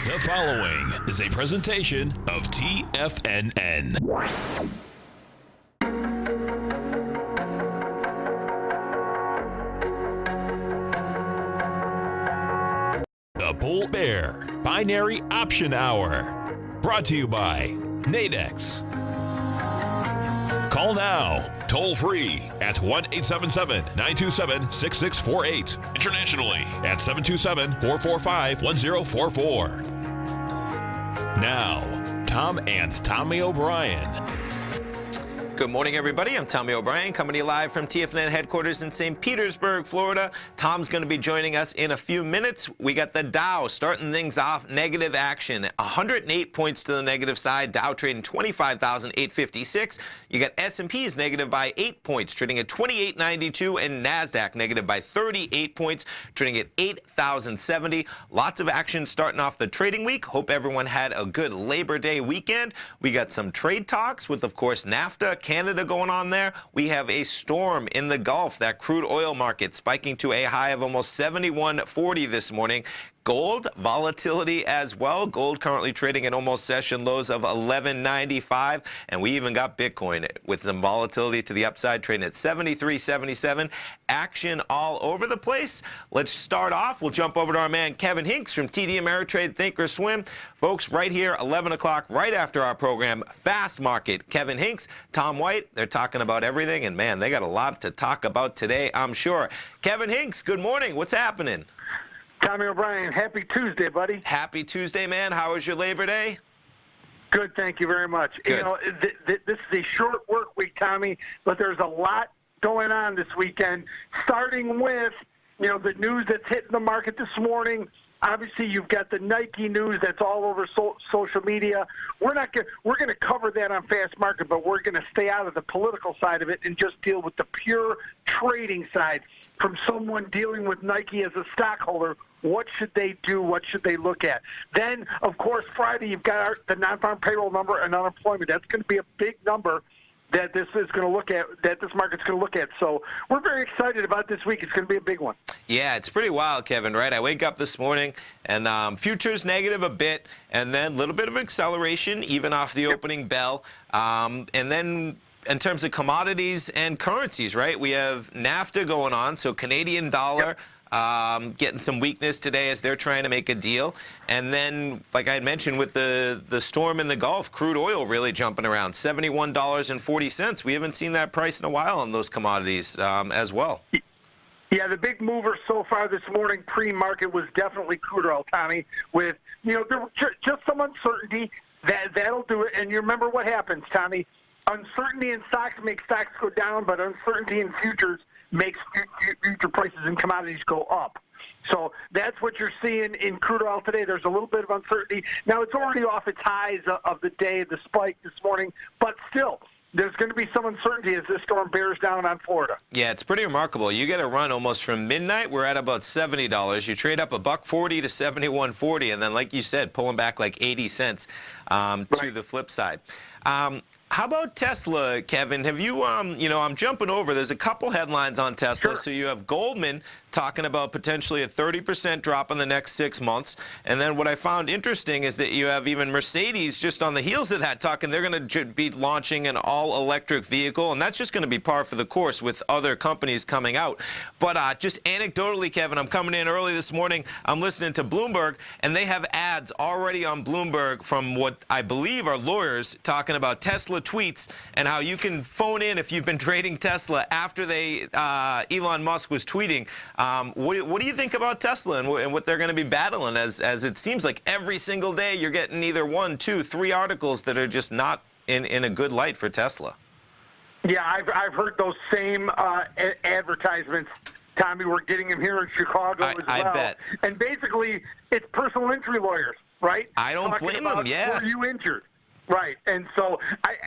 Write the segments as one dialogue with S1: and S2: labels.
S1: The following is a presentation of TFNN. The Bull Bear Binary Option Hour. Brought to you by Nadex. Call now, toll free at 1-877-927-6648. Internationally at 727-445-1044. Now, Tom and Tommy O'Brien.
S2: Good morning, everybody. I'm Tommy O'Brien, coming to you live from TFNN headquarters in St. Petersburg, Florida. Tom's going to be joining us in a few minutes. We got the Dow starting things off, negative action, 108 points to the negative side. Dow trading 25,856. You got S&P's negative by 8 points, trading at 2892, and NASDAQ negative by 38 points, trading at 8,070. Lots of action starting off the trading week. Hope everyone had a good Labor Day weekend. We got some trade talks with, of course, NAFTA, Canada going on there. We have a storm in the Gulf, that crude oil market spiking to a high of almost 71.40 this morning. Gold volatility as well. Gold currently trading at almost session lows of 11.95, and we even got Bitcoin with some volatility to the upside, trading at 73.77. Action all over the place. Let's start off. We'll jump over to our man Kevin Hinks from TD Ameritrade Thinkorswim. Folks, right here, 11 o'clock, right after our program, Fast Market. Kevin Hinks, Tom White, they're talking about everything, and man, they got a lot to talk about today, I'm sure. Kevin Hinks, good morning. What's happening?
S3: Tommy O'Brien, happy Tuesday, buddy.
S2: Happy Tuesday, man. How was your Labor Day?
S3: Good, thank you very much.
S2: Good.
S3: You know, this is a short work week, Tommy, but there's a lot going on this weekend, starting with, the news that's hitting the market this morning. Obviously, you've got the Nike news that's all over social media. We're going to cover that on Fast Market, but we're going to stay out of the political side of it and just deal with the pure trading side. From someone dealing with Nike as a stockholder, what should they do? What should they look at? Then, of course, Friday you've got the non-farm payroll number and unemployment. That's going to be a big number that this is going to look at, that this market's going to look at. So we're very excited about this week. It's going to be a big one. Yeah, it's pretty wild, Kevin, right? I wake up this morning and futures negative a bit, and then a little bit of acceleration, even off the opening bell. And then in terms of commodities and currencies, right, we have NAFTA going on, so Canadian dollar. Getting some weakness today as they're trying to make a deal. And then, like I had mentioned, with the storm in the Gulf, crude oil really jumping around, $71.40. We haven't seen that price in a while on those commodities as well. Yeah, the big mover so far this morning pre-market was definitely crude oil, Tommy, with, there was just some uncertainty. That'll do it. And you remember what happens, Tommy. Uncertainty in stocks makes stocks go down, but uncertainty in futures makes future prices and commodities go up. So that's what you're seeing in crude oil today. There's a little bit of uncertainty. Now, it's already off its highs of the day, the spike this morning, but still, there's going to be some uncertainty as this storm bears down on Florida. Yeah, it's pretty remarkable. You get a run almost from midnight. We're at about $70. You trade up $1.40 to $71.40, and then, like you said, pulling back like 80 cents to the flip side. How about Tesla, Kevin? Have you, I'm jumping over. There's a couple headlines on Tesla. Sure. So you have Goldman talking about potentially a 30% drop in the next 6 months. And then what I found interesting is that you have even Mercedes just on the heels of that talking they're going to be launching an all-electric vehicle. And that's just going to be par for the course with other companies coming out. But just anecdotally, Kevin, I'm coming in early this morning. I'm listening to Bloomberg, and they have ads already on Bloomberg from what I believe are lawyers talking about Tesla tweets and how you can phone in if you've been trading Tesla after Elon Musk was tweeting. What do you think about Tesla and what they're going to be battling as it seems like every single day you're getting either 1, 2, 3 articles that are just not in a good light for Tesla? Yeah, I've heard those same advertisements. Tommy, we're getting them here in Chicago as well. I bet. And basically, it's personal injury lawyers, right? I don't blame them, yeah. Were you injured? Right, and so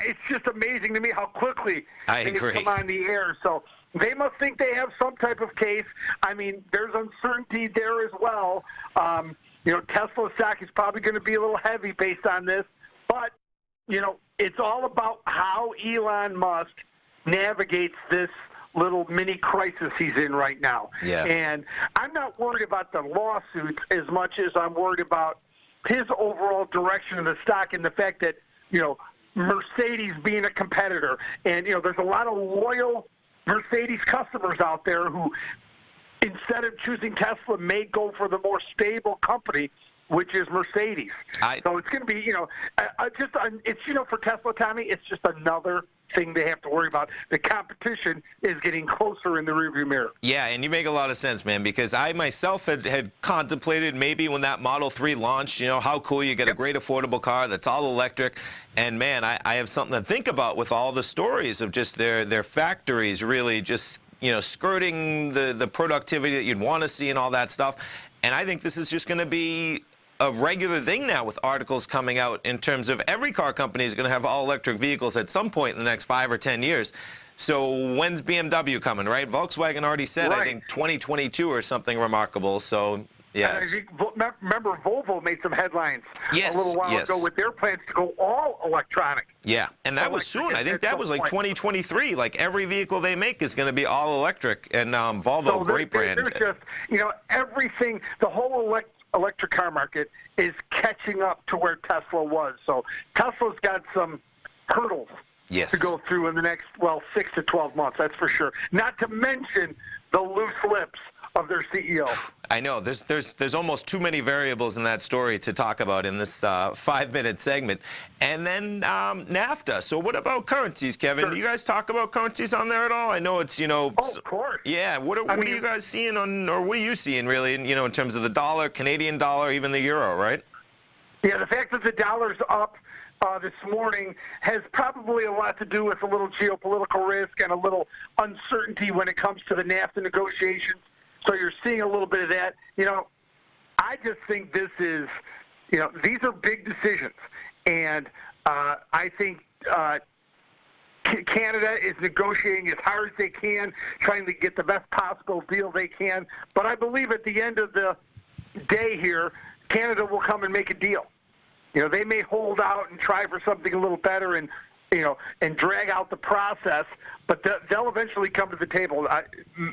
S3: it's just amazing to me how quickly they come on the air. So they must think they have some type of case. I mean, there's uncertainty there as well. Tesla stock is probably going to be a little heavy based on this. But, it's all about how Elon Musk navigates this little mini crisis he's in right now. Yeah. And I'm not worried about the lawsuits as much as I'm worried about his overall direction of the stock and the fact that, Mercedes being a competitor. And, there's a lot of loyal Mercedes customers out there who, instead of choosing Tesla, may go for the more stable company, which is Mercedes. So it's going to be, for Tesla, Tommy, it's just another thing they have to worry about. The competition is getting closer in the rearview mirror.
S2: Yeah, and you make a lot of sense, man, because I myself had contemplated maybe when that Model 3 launched, how cool you get a great affordable car that's all electric. And, man, I have something to think about with all the stories of just their factories really just, skirting the productivity that you'd want to see and all that stuff. And I think this is just going to be a regular thing now with articles coming out in terms of every car company is going to have all-electric vehicles at some point in the next 5 or 10 years. So when's BMW coming, right? Volkswagen already said, right. I think 2022 or something remarkable. So, yeah.
S3: And I think, remember, Volvo made some headlines a little while ago with their plans to go all electronic.
S2: Yeah, and that was soon. I think that was like 2023. Like every vehicle they make is going to be all electric. And Volvo, great brand.
S3: There's just, everything, the whole electric car market is catching up to where Tesla was. So Tesla's got some hurdles to go through in the next, 6 to 12 months, that's for sure. Not to mention the loose lips of their CEO.
S2: I know. There's almost too many variables in that story to talk about in this 5-minute segment. And then NAFTA. So what about currencies, Kevin?
S3: Sure.
S2: Do you guys talk about currencies on there at all? I know it's,
S3: Oh, of course.
S2: Yeah. What are you guys seeing or what are you seeing really, in terms of the dollar, Canadian dollar, even the euro, right?
S3: Yeah, the fact that the dollar's up this morning has probably a lot to do with a little geopolitical risk and a little uncertainty when it comes to the NAFTA negotiations. So you're seeing a little bit of that. I just think this is, these are big decisions. And I think Canada is negotiating as hard as they can, trying to get the best possible deal they can. But I believe at the end of the day here, Canada will come and make a deal. They may hold out and try for something a little better and drag out the process, but they'll eventually come to the table.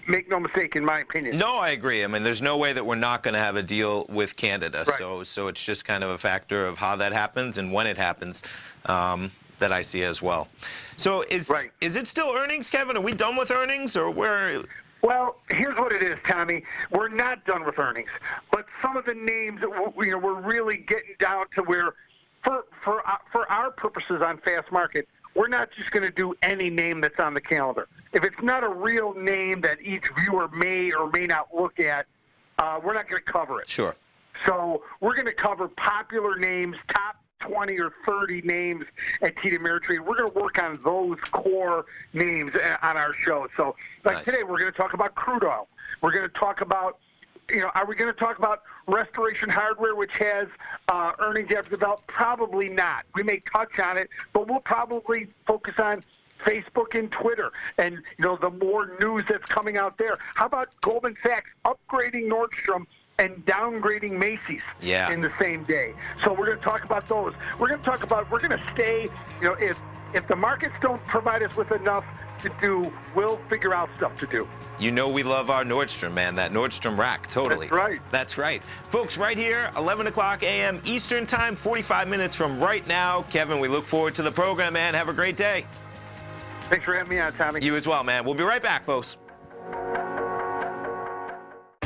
S3: Make no mistake, in my opinion.
S2: No, I agree. I mean, there's no way that we're not going to have a deal with Canada.
S3: Right.
S2: So it's just kind of a factor of how that happens and when it happens that I see as well. So is it still earnings, Kevin? Are we done with earnings, or where?
S3: Well, here's what it is, Tommy. We're not done with earnings, but some of the names, we're really getting down to where, for our purposes on Fast Market, we're not just going to do any name that's on the calendar. If it's not a real name that each viewer may or may not look at, we're not going to cover it.
S2: Sure.
S3: So we're going to cover popular names, top 20 or 30 names at TD Ameritrade. We're going to work on those core names on our show. So, today, we're going to talk about crude oil. We're going to talk about, are we going to talk about Restoration Hardware, which has earnings after the bell? Probably not. We may touch on it, but we'll probably focus on Facebook and Twitter and, the more news that's coming out there. How about Goldman Sachs upgrading Nordstrom and downgrading Macy's in the same day? So we're going to talk about those. We're going to stay, if the markets don't provide us with enough to do, we'll figure out stuff to do.
S2: We love our Nordstrom, man, that Nordstrom rack, totally.
S3: That's right.
S2: That's right. Folks, right here, 11 o'clock a.m. Eastern Time, 45 minutes from right now. Kevin, we look forward to the program, man. Have a great day.
S3: Thanks for having me on, Tommy.
S2: You as well, man. We'll be right back, folks.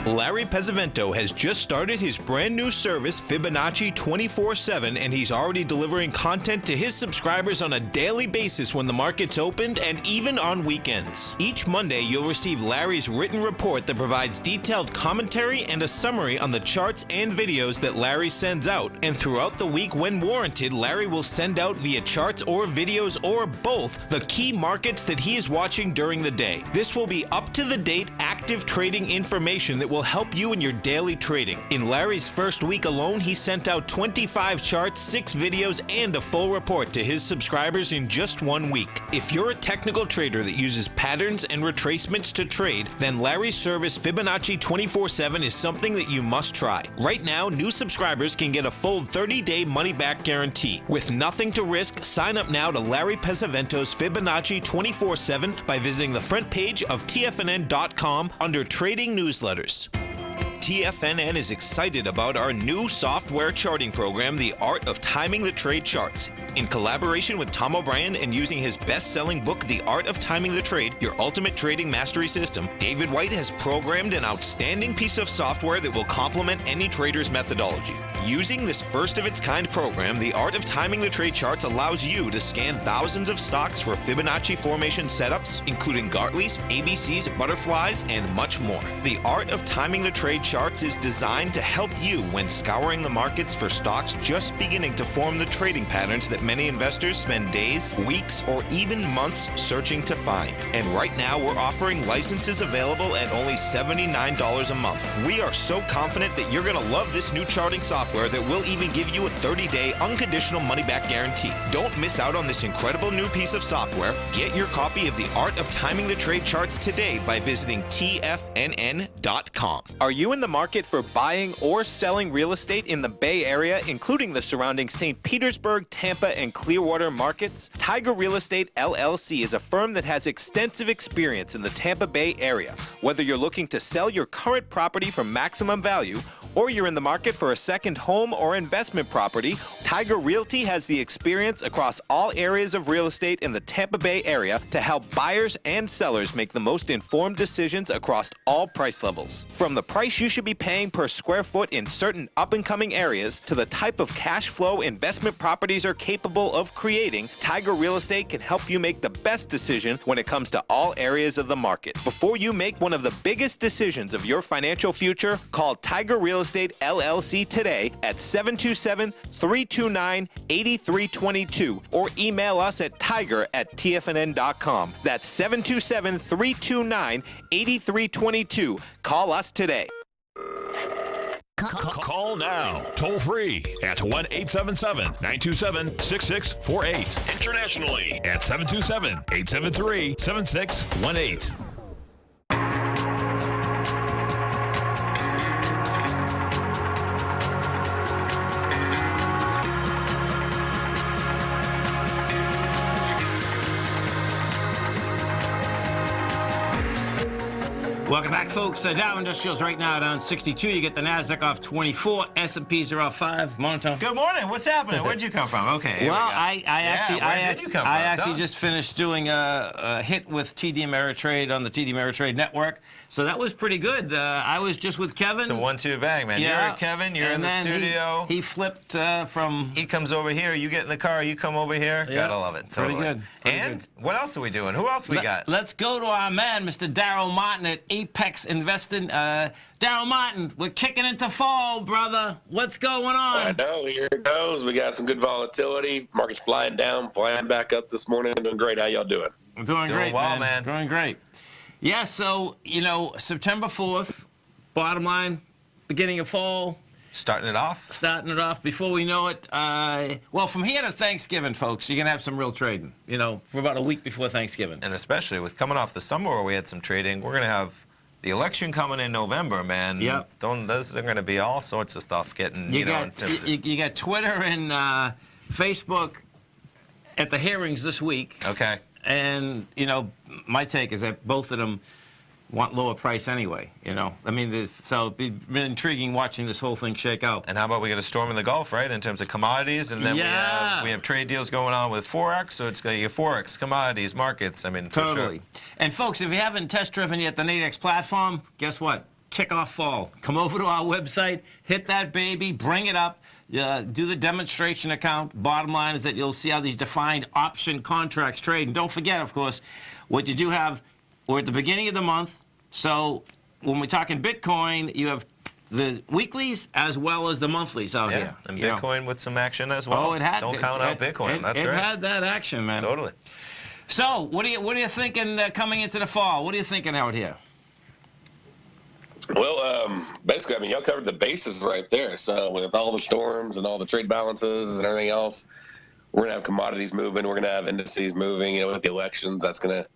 S1: Larry Pesavento has just started his brand new service, Fibonacci 24/7, and he's already delivering content to his subscribers on a daily basis when the market's opened and even on weekends. Each Monday, you'll receive Larry's written report that provides detailed commentary and a summary on the charts and videos that Larry sends out. And throughout the week, when warranted, Larry will send out via charts or videos or both the key markets that he is watching during the day. This will be up-to-the-date, active trading information that will help you in your daily trading. In Larry's first week alone, he sent out 25 charts, 6 videos, and a full report to his subscribers in just 1 week. If you're a technical trader that uses patterns and retracements to trade, then Larry's service Fibonacci 24/7 is something that you must try. Right now, new subscribers can get a full 30-day money-back guarantee. With nothing to risk, sign up now to Larry Pesavento's Fibonacci 24/7 by visiting the front page of TFNN.com under Trading Newsletters. TFNN is excited about our new software charting program, The Art of Timing the Trade Charts. In collaboration with Tom O'Brien and using his best-selling book, The Art of Timing the Trade, Your Ultimate Trading Mastery System, David White has programmed an outstanding piece of software that will complement any trader's methodology. Using this first-of-its-kind program, The Art of Timing the Trade Charts allows you to scan thousands of stocks for Fibonacci formation setups, including Gartleys, ABCs, butterflies, and much more. The Art of Timing the Trade Charts is designed to help you when scouring the markets for stocks just beginning to form the trading patterns that many investors spend days, weeks, or even months searching to find. And right now, we're offering licenses available at only $79 a month. We are so confident that you're going to love this new charting software that will even give you a 30-day unconditional money-back guarantee. Don't miss out on this incredible new piece of software. Get your copy of The Art of Timing the Trade Charts today by visiting TFNN.com. Are you in the market for buying or selling real estate in the Bay Area, including the surrounding St. Petersburg, Tampa, and Clearwater markets? Tiger Real Estate LLC is a firm that has extensive experience in the Tampa Bay area. Whether you're looking to sell your current property for maximum value, or you're in the market for a second home or investment property, Tiger Realty has the experience across all areas of real estate in the Tampa Bay area to help buyers and sellers make the most informed decisions across all price levels. From the price you should be paying per square foot in certain up-and-coming areas to the type of cash flow investment properties are capable of creating, Tiger Real Estate can help you make the best decision when it comes to all areas of the market. Before you make one of the biggest decisions of your financial future, call Tiger Real Estate LLC today at 727-329-8322 or email us at tiger@tfnn.com. That's 727-329-8322. Call us today.
S4: Call now, toll free at 1-877-927-6648. Internationally at 727-873-7618.
S5: Welcome back, folks. Dow Industrials right now down 62. You get the Nasdaq off 24. S&Ps are off 5. Morning, Tom.
S2: Good morning. What's happening? Where'd you come from? Okay.
S5: Well, I actually
S2: Tom?
S5: just finished doing a hit with TD Ameritrade on the TD Ameritrade network. So that was pretty good. I was just with Kevin.
S2: It's a 1-2 bang, man.
S5: Yeah.
S2: You're Kevin. You're
S5: And
S2: in the
S5: then
S2: studio.
S5: He flipped from...
S2: He comes over here. You get in the car. You come over here.
S5: Yeah.
S2: Gotta love it. Totally.
S5: Pretty good. Pretty
S2: and
S5: good.
S2: what else are we doing? Who else we got?
S5: Let's go to our man, Mr. Darryl Martin at Apex Investing. Darryl Martin, we're kicking into fall, brother. What's going on?
S6: I know. Here it goes. We got some good volatility. Market's flying down, flying back up this morning. Doing great. How y'all doing?
S5: I'm doing great,
S2: well, man.
S5: Doing great. Yeah, so, September 4th, bottom line, beginning of fall.
S2: Starting it off.
S5: Before we know it, well, from here to Thanksgiving, folks, you're going to have some real trading, for about a week before Thanksgiving.
S2: And especially with coming off the summer where we had some trading, we're going to have the election coming in November, man.
S5: Yep.
S2: There's going to be all sorts of stuff getting,
S5: You got Twitter and Facebook at the hearings this week.
S2: Okay.
S5: And, my take is that both of them want lower price anyway, I mean, so it'd be really intriguing watching this whole thing shake out.
S2: And how about we get a storm in the Gulf, right, in terms of commodities, and then we have trade deals going on with Forex, so it's going to be Forex, commodities, markets, I mean,
S5: Totally.
S2: For sure.
S5: And folks, if you haven't test driven yet the Nadex platform, guess what? Kickoff fall. Come over to our website, hit that baby, bring it up, do the demonstration account. Bottom line is that you'll see how these defined option contracts trade. And don't forget, of course, what you do have, we're at the beginning of the month, so when we're talking Bitcoin, you have the weeklies as well as the monthlies out here.
S2: And Bitcoin with some action as well.
S5: Oh, it had.
S2: Don't count out Bitcoin. That's right.
S5: It had that action, man.
S2: Totally.
S5: So, what are you thinking coming into the fall? What are you thinking out here?
S6: Well, basically, I mean, y'all covered the bases right there. So with all the storms and all the trade balances and everything else, we're going to have commodities moving. We're going to have indices moving. With the elections, that's going to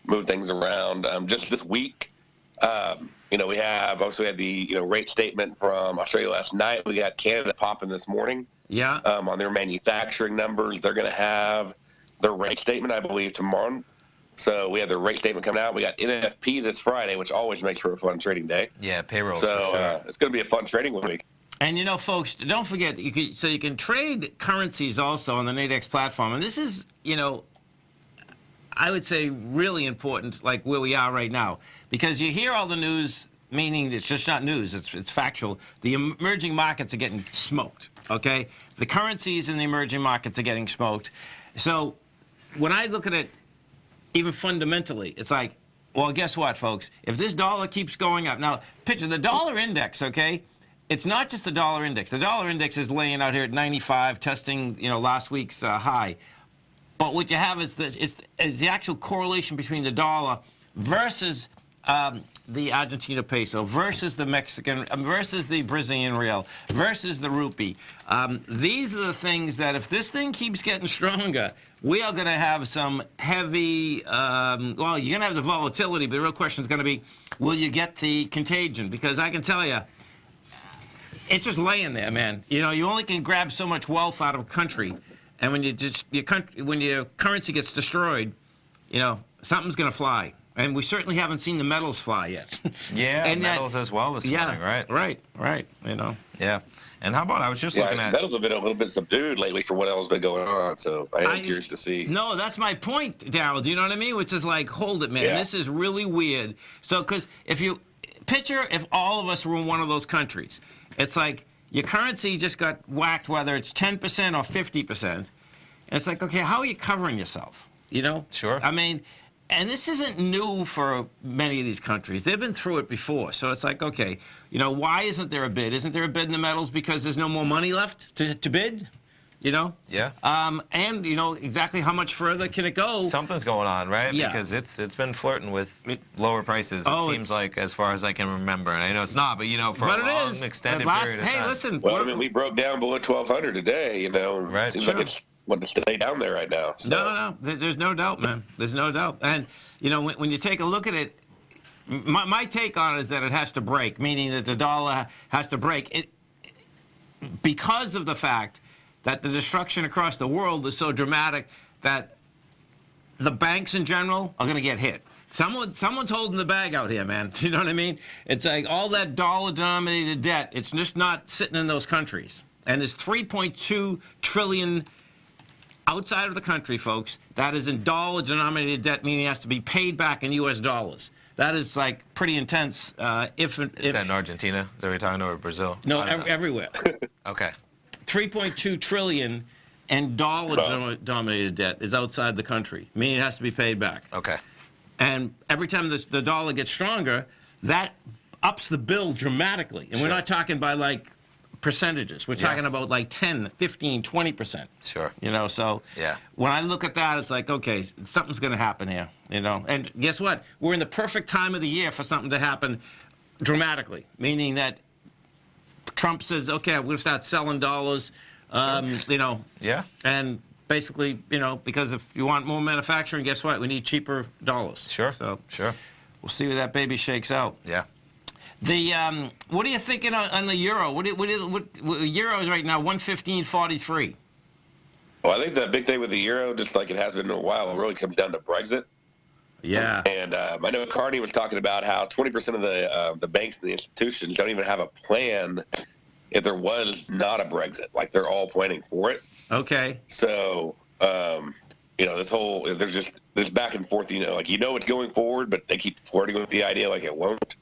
S6: move things around. Just this week, we had the rate statement from Australia last night. We got Canada popping this morning.
S5: Yeah.
S6: On their manufacturing numbers, they're going to have their rate statement, I believe, tomorrow So we had the rate statement coming out. We got NFP this Friday, which always makes for a fun trading day.
S2: Yeah, payrolls
S6: So
S2: for sure.
S6: it's going to be a fun trading week.
S5: And folks, don't forget, you can trade currencies also on the Nadex platform. And this is, I would say really important, like where we are right now, because you hear all the news, meaning it's just not news, it's factual. The emerging markets are getting smoked, okay? The currencies in the emerging markets are getting smoked. So when I look at it, even fundamentally, it's like, well, guess what, folks? If this dollar keeps going up, now, picture the dollar index, okay? It's not just the dollar index. The dollar index is laying out here at 95, testing, last week's high. But what you have is the actual correlation between the dollar versus the Argentina peso versus the Mexican, versus the Brazilian real, versus the rupee. These are the things that if this thing keeps getting stronger, we are going to have some heavy, well, you're going to have the volatility, but the real question is going to be, will you get the contagion? Because I can tell you, it's just laying there, man. You only can grab so much wealth out of a country, and when when your currency gets destroyed, something's going to fly. And we certainly haven't seen the metals fly yet.
S2: Yeah,
S5: and
S2: metals as well this morning, right?
S5: Right.
S2: Yeah. And how about, I was just looking at...
S6: metals have been a little bit subdued lately for what else has been going on, so I am curious to see.
S5: No, that's my point, Daryl. Do you know what I mean? Which is like, hold it, man.
S6: Yeah.
S5: This is really weird. So, because if you picture if all of us were in one of those countries, it's like your currency just got whacked, whether it's 10% or 50%. And it's like, okay, how are you covering yourself?
S2: Sure.
S5: I mean... And this isn't new for many of these countries. They've been through it before. So it's like, okay, why isn't there a bid? Isn't there a bid in the metals because there's no more money left to bid?
S2: Yeah.
S5: And, exactly how much further can it go?
S2: Something's going on, right?
S5: Yeah.
S2: Because it's been flirting with lower prices, it seems like, as far as I can remember. And I know it's not, but, for a long, extended period of time.
S5: Hey, listen.
S6: Well, we broke down below 1,200 today,
S2: Right,
S6: Seems
S2: sure.
S6: like it's wanting to stay down there right now. So.
S5: No, there's no doubt, man. There's no doubt. And, when you take a look at it, my take on it is that it has to break, meaning that the dollar has to break. It because of the fact that the destruction across the world is so dramatic that the banks in general are going to get hit. Someone's holding the bag out here, man. Do you know what I mean? It's like all that dollar-denominated debt, it's just not sitting in those countries. And there's 3.2 trillion outside of the country, folks. That is in dollar-denominated debt, meaning it has to be paid back in U.S. dollars. That is, like, pretty intense. Is that
S2: in Argentina? Is that what you're talking about, or Brazil?
S5: No, everywhere.
S2: Okay.
S5: 3.2 trillion and dollar-denominated debt is outside the country, meaning it has to be paid back.
S2: Okay.
S5: And every time the dollar gets stronger, that ups the bill dramatically. And we're not talking by, like, percentages. We're talking about, like, 10, 15, 20%.
S2: Sure.
S5: So
S2: Yeah.
S5: when I look at that, it's like, okay, something's going to happen here, And guess what? We're in the perfect time of the year for something to happen dramatically, meaning that Trump says, okay, we're going to start selling dollars,
S2: Yeah.
S5: and basically, because if you want more manufacturing, guess what? We need cheaper dollars.
S2: Sure.
S5: So
S2: Sure.
S5: we'll see where that baby shakes out.
S2: Yeah.
S5: What are you thinking on the euro? What euro is right now 115.43.
S6: Well, I think the big thing with the euro, just like it has been in a while, really comes down to Brexit.
S5: Yeah.
S6: And I know Carney was talking about how 20% of the banks and the institutions don't even have a plan if there was not a Brexit. Like, they're all planning for it.
S5: Okay.
S6: So, this whole, there's back and forth, it's going forward, but they keep flirting with the idea like it won't.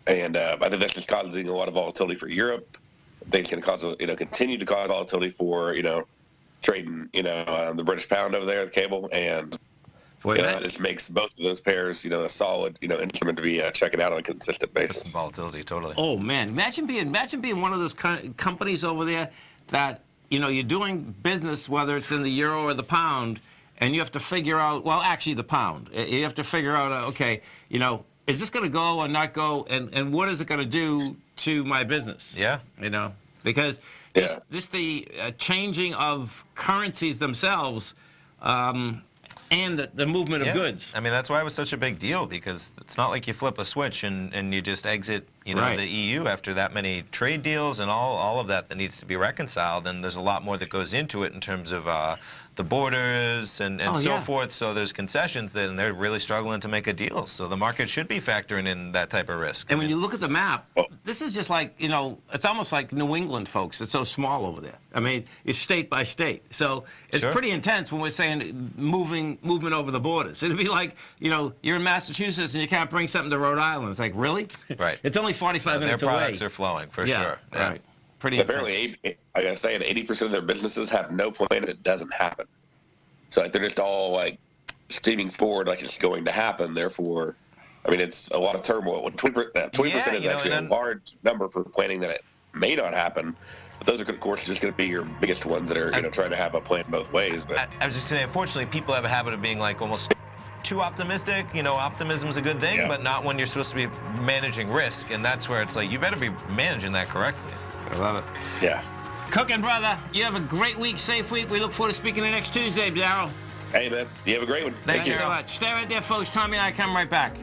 S6: And I think that's just causing a lot of volatility for Europe. I think it's going to cause, continue to cause volatility for, trading, the British pound over there, the cable. And that just makes both of those pairs, a solid, instrument to be checking out on a consistent basis.
S2: Some volatility, totally.
S5: Oh, man. Imagine being one of those companies over there that, you're doing business, whether it's in the euro or the pound, and you have to figure out, well, actually the pound. You have to figure out, okay, is this going to go or not go, and what is it going to do to my business?
S2: Yeah.
S5: Because just the changing of currencies themselves and the movement of goods.
S2: I mean, that's why it was such a big deal, because it's not like you flip a switch and you just exit you know,
S5: Right.
S2: the EU after that many trade deals and all of that needs to be reconciled, and there's a lot more that goes into it in terms of the borders and so forth. So there's concessions and they're really struggling to make a deal. So the market should be factoring in that type of risk.
S5: And when you look at the map, this is just like, you know, it's almost like New England, folks. It's so small over there. I mean, it's state by state. So it's pretty intense when we're saying movement over the borders. It'd be like, you know, you're in Massachusetts and you can't bring something to Rhode Island. It's like, really?
S2: Right.
S5: It's only 45 minutes away.
S2: Their products are flowing, for sure. Yeah.
S5: Right. Pretty intense.
S6: Apparently, like I say, 80% of their businesses have no plan that it doesn't happen. So like, they're just all like steaming forward like it's going to happen. Therefore, I mean, it's a lot of turmoil. 20% is actually a large number for planning that it may not happen. But those are, of course, just going to be your biggest ones that are going to try to have a plan both ways. But
S2: I was just saying, unfortunately, people have a habit of being like almost too optimistic. You know, optimism's a good thing, but not when you're supposed to be managing risk. And that's where it's like, you better be managing that correctly.
S5: I love it.
S6: Yeah.
S5: Cooking, brother. You have a great week, safe week. We look forward to speaking to you next Tuesday, Darryl.
S6: Hey, man. You have a great one.
S5: Thank you very much. Stay right there, folks. Tommy and I come right back.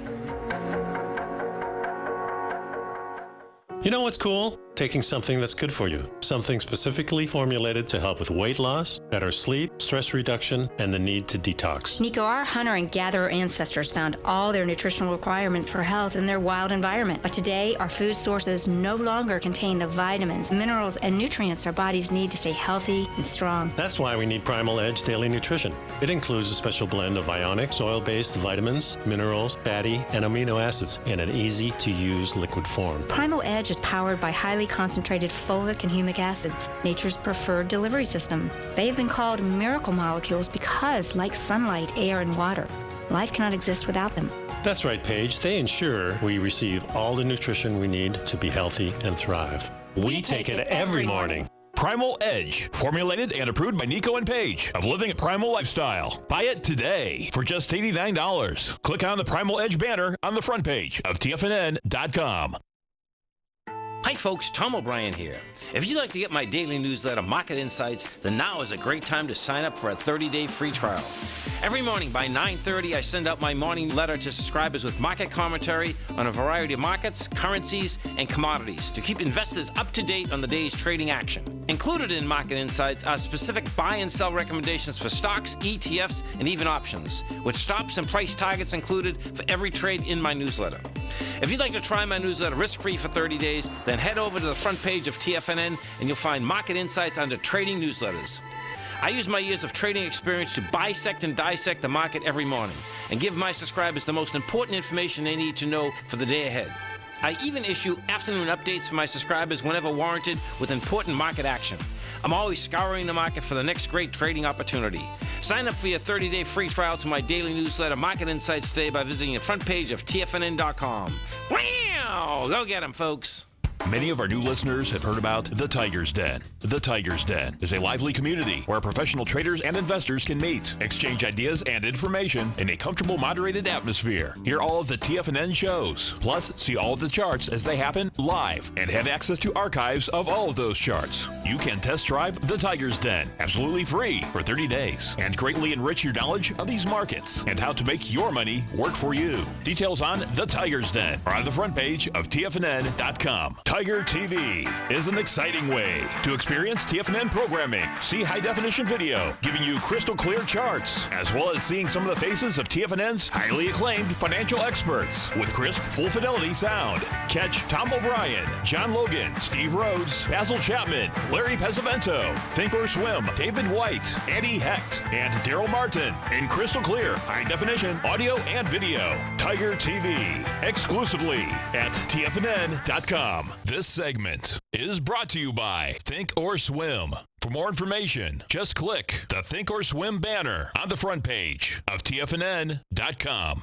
S7: You know what's cool? Taking something that's good for you. Something specifically formulated to help with weight loss, better sleep, stress reduction, and the need to detox.
S8: Nico, our hunter and gatherer ancestors found all their nutritional requirements for health in their wild environment. But today, our food sources no longer contain the vitamins, minerals, and nutrients our bodies need to stay healthy and strong.
S7: That's why we need Primal Edge Daily Nutrition. It includes a special blend of ionic, oil-based vitamins, minerals, fatty, and amino acids in an easy-to-use liquid form.
S8: Primal Edge is powered by highly concentrated fulvic and humic acids, nature's preferred delivery system. They have been called miracle molecules because, like sunlight, air, and water, life cannot exist without them.
S7: That's right, Paige. They ensure we receive all the nutrition we need to be healthy and thrive. We take it every morning.
S4: Primal Edge, formulated and approved by Nico and Paige of Living a Primal Lifestyle. Buy it today for just $89. Click on the Primal Edge banner on the front page of TFNN.com.
S5: Hi folks, Tom O'Brien here. If you'd like to get my daily newsletter, Market Insights, then now is a great time to sign up for a 30-day free trial. Every morning by 9:30, I send out my morning letter to subscribers with market commentary on a variety of markets, currencies, and commodities to keep investors up to date on the day's trading action. Included in Market Insights are specific buy and sell recommendations for stocks, ETFs, and even options, with stops and price targets included for every trade in my newsletter. If you'd like to try my newsletter risk-free for 30 days, then head over to the front page of TFNN and you'll find Market Insights under Trading Newsletters. I use my years of trading experience to bisect and dissect the market every morning and give my subscribers the most important information they need to know for the day ahead. I even issue afternoon updates for my subscribers whenever warranted with important market action. I'm always scouring the market for the next great trading opportunity. Sign up for your 30-day free trial to my daily newsletter, Market Insights, today by visiting the front page of TFNN.com. Wow! Go get them, folks.
S4: Many of our new listeners have heard about The Tiger's Den. The Tiger's Den is a lively community where professional traders and investors can meet, exchange ideas and information in a comfortable, moderated atmosphere. Hear all of the TFNN shows, plus see all of the charts as they happen live and have access to archives of all of those charts. You can test drive The Tiger's Den absolutely free for 30 days and greatly enrich your knowledge of these markets and how to make your money work for you. Details on The Tiger's Den are on the front page of TFNN.com. Tiger TV is an exciting way to experience TFNN programming. See high-definition video, giving you crystal clear charts, as well as seeing some of the faces of TFNN's highly acclaimed financial experts with crisp, full-fidelity sound. Catch Tom O'Brien, John Logan, Steve Rhodes, Basil Chapman, Larry Pesavento, Think or Swim, David White, Andy Hecht, and Daryl Martin in crystal clear, high-definition audio and video. Tiger TV, exclusively at TFNN.com. This segment is brought to you by Think or Swim. For more information, just click the Think or Swim banner on the front page of TFNN.com.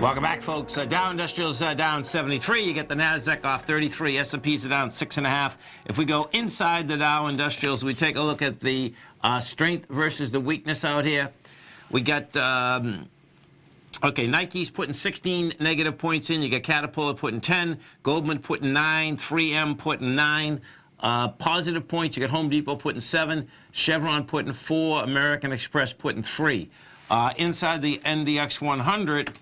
S5: Welcome back, folks. Dow Industrials down 73. You get the Nasdaq off 33. S&Ps are down 6.5. If we go inside the Dow Industrials, we take a look at the strength versus the weakness out here. We got Okay, Nike's putting 16 negative points in. You got Caterpillar putting 10, Goldman putting 9, 3M putting 9. Positive points, you got Home Depot putting 7, Chevron putting 4, American Express putting 3. Inside the NDX 100,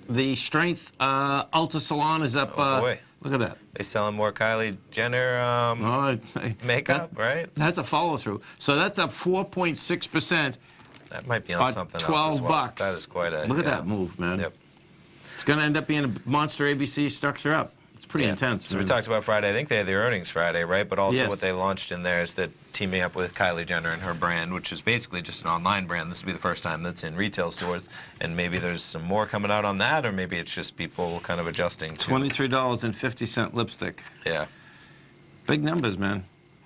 S5: the strength Ultra Salon is up.
S2: Oh, boy.
S5: Look at that.
S2: They selling more Kylie Jenner makeup, right?
S5: That's a follow-through. So that's up 4.6%.
S2: That might be on something else as well.
S5: $12.
S2: That is quite a...
S5: Look at that move, man.
S2: Yep.
S5: It's going to end up being a monster ABC structure up. It's pretty intense.
S2: So we talked about Friday. I think they had their earnings Friday, right? But also
S5: Yes.
S2: what they launched in there is that teaming up with Kylie Jenner and her brand, which is basically just an online brand. This will be the first time that's in retail stores. And maybe there's some more coming out on that, or maybe it's just people kind of adjusting to...
S5: $23.50 lipstick.
S2: Yeah.
S5: Big numbers, man.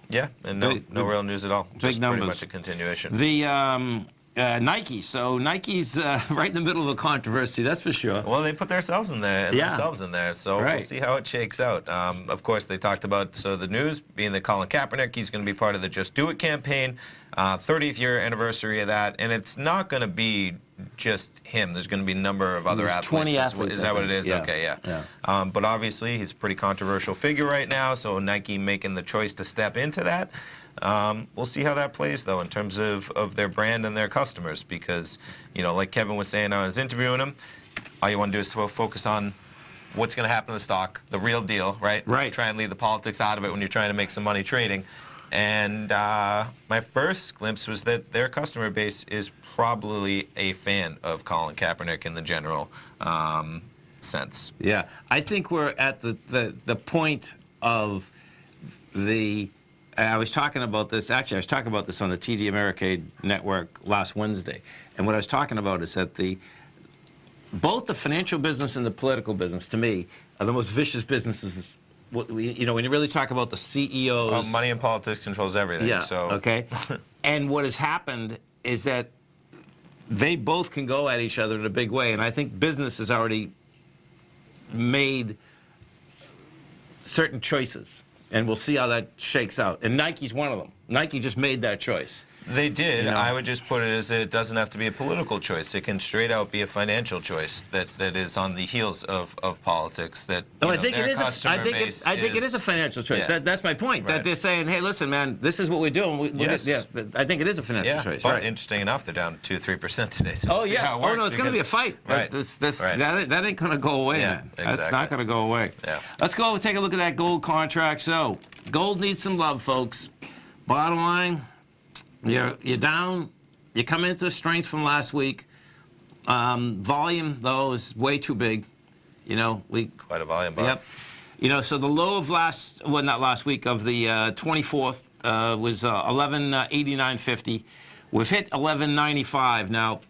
S2: Yeah, and no real news at all. Just
S5: numbers.
S2: pretty much a continuation.
S5: The Nike. So Nike's right in the middle of a controversy, that's for sure.
S2: Well, they put themselves in there, so we'll see how it shakes out. Of course, they talked about the news being that Colin Kaepernick, he's going to be part of the Just Do It campaign, 30th year anniversary of that, and it's not going to be just him. There's going to be a number of other athletes.
S5: 20 athletes.
S2: Is that what it is?
S5: Yeah.
S2: Okay, yeah. But obviously, he's a pretty controversial figure right now, so Nike making the choice to step into that. We'll see how that plays, though, in terms of their brand and their customers, because, like Kevin was saying I was interviewing him, all you want to do is focus on what's going to happen to the stock, the real deal, right?
S5: Right.
S2: Try and leave the politics out of it when you're trying to make some money trading. And my first glimpse was that their customer base is probably a fan of Colin Kaepernick in the general sense.
S5: Yeah, I think we're at the point of the... I was talking about this, actually, I was talking about this on the TD Ameritrade network last Wednesday. And what I was talking about is that both the financial business and the political business, to me, are the most vicious businesses. When you really talk about the CEOs.
S2: Well, money in politics controls everything.
S5: Yeah,
S2: so.
S5: okay. And what has happened is that they both can go at each other in a big way. And I think business has already made certain choices. And we'll see how that shakes out. And Nike's one of them. Nike just made that choice.
S2: They did. I would just put it as that it doesn't have to be a political choice. It can straight out be a financial choice that is on the heels of politics. That
S5: I think it is. I think it is a financial choice.
S2: Yeah.
S5: That's my point.
S2: Right.
S5: That they're saying, hey, listen, man, this is what we're doing.
S2: Yes.
S5: I think it is a financial choice.
S2: But
S5: right.
S2: interesting enough, they're down 2-3% today. So we'll see how it works,
S5: no, it's going to be a fight.
S2: Right.
S5: That ain't going to go away,
S2: Yeah,
S5: man.
S2: exactly.
S5: That's not going to go away.
S2: Yeah.
S5: Let's go and take a look at that gold contract. So, gold needs some love, folks. Bottom line, you're down. You come into the strength from last week. Volume, though, is way too big.
S2: Quite a volume bump.
S5: Yep. So the low of not last week, of the 24th was 1189.50. We've hit 1195. Now,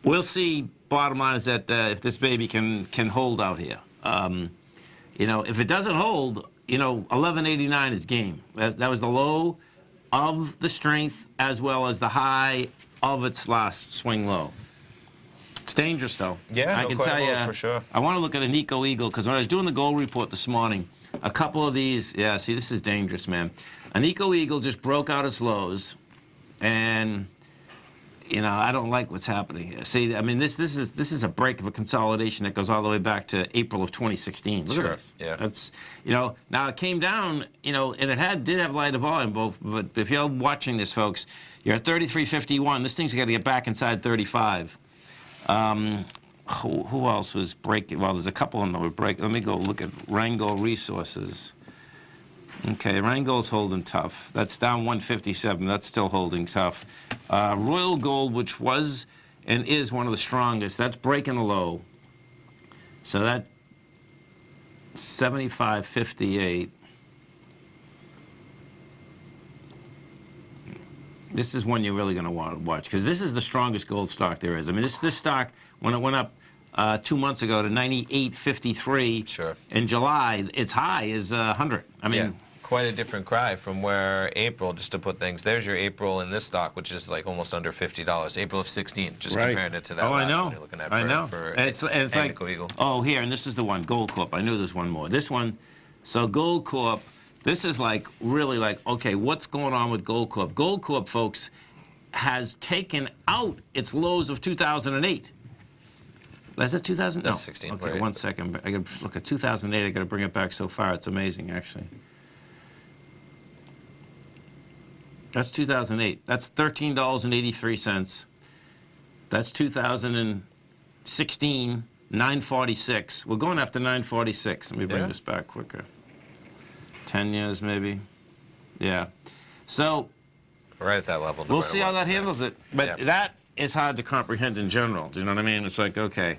S5: we'll see. Bottom line is that if this baby can hold out here. If it doesn't hold, 1189 is game. That was the low of the strength as well as the high of its last swing low. It's dangerous, though.
S2: Yeah,
S5: I can tell you,
S2: for sure.
S5: I want to look at an Eco Eagle, because when I was doing the gold report this morning, a couple of these, see, this is dangerous, man. An Eco Eagle just broke out its lows, and I don't like what's happening here. See, I mean, this is a break of a consolidation that goes all the way back to April of 2016. Look at this.
S2: Yeah.
S5: That's now it came down, and it did have lighter volume, but if you're watching this, folks, you're at 33.51. This thing's got to get back inside 35. Who else was breaking? Well, there's a couple of them that were breaking. Let me go look at Rango Resources. Okay, Rangol's holding tough. That's down 157. That's still holding tough. Royal Gold, which was and is one of the strongest, that's breaking the low. So that 75.58. This is one you're really going to want to watch, because this is the strongest gold stock there is. I mean, this stock, when it went up 2 months ago to 98.53 in July, its high is 100. I mean,
S2: quite a different cry from where April, just to put things, there's your April in this stock, which is like almost under $50. April of 16, just comparing it to that last one you're looking at for
S5: it's like,
S2: Eagle.
S5: Oh, here, and this is the one, Gold Corp. I knew there's one more. This one, so Gold Corp, this is like, really like, okay, what's going on with Gold Corp? Gold Corp, folks, has taken out its lows of 2008. Is that 2000?
S2: That's
S5: No.
S2: 16,
S5: Okay,
S2: right.
S5: 1 second. I got to look at 2008. I got to bring it back so far. It's amazing, actually. That's 2008. That's $13.83. That's 2016, 946. We're going after 946. Let me bring this back quicker. 10 years, maybe. Yeah. So
S2: Right at that level.
S5: we'll see how that handles it. But that is hard to comprehend in general. Do you know what I mean? It's like, okay,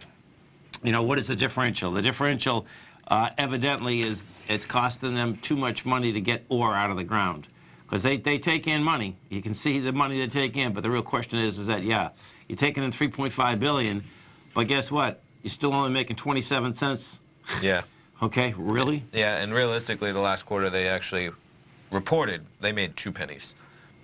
S5: you know, what is the differential? The differential evidently is it's costing them too much money to get ore out of the ground. Because they take in money. You can see the money they take in, but the real question is that, yeah, you're taking in $3.5 billion, but guess what? You're still only making 27 cents.
S2: Yeah.
S5: Okay, really?
S2: Yeah, and realistically, the last quarter they actually reported they made 2 pennies.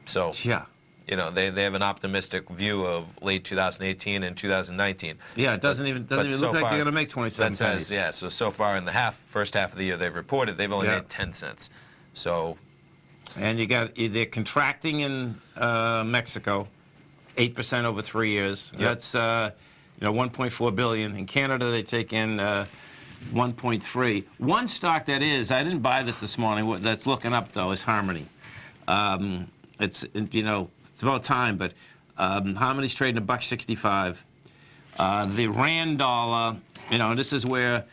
S2: So,
S5: Yeah.
S2: you know, they have an optimistic view of late 2018 and 2019.
S5: Yeah, it doesn't even
S2: so
S5: look like
S2: far,
S5: they're going to make 27
S2: that says,
S5: pennies.
S2: yeah, so far in the first half of the year they've reported they've only made 10 cents. So,
S5: And they're contracting in Mexico, 8% over 3 years.
S2: Yep.
S5: That's 1.4 billion. In Canada, they take in 1.3. One stock that is, I didn't buy this morning. That's looking up though is Harmony. It's it's about time, but Harmony's trading $1.65. The Rand dollar, this is where.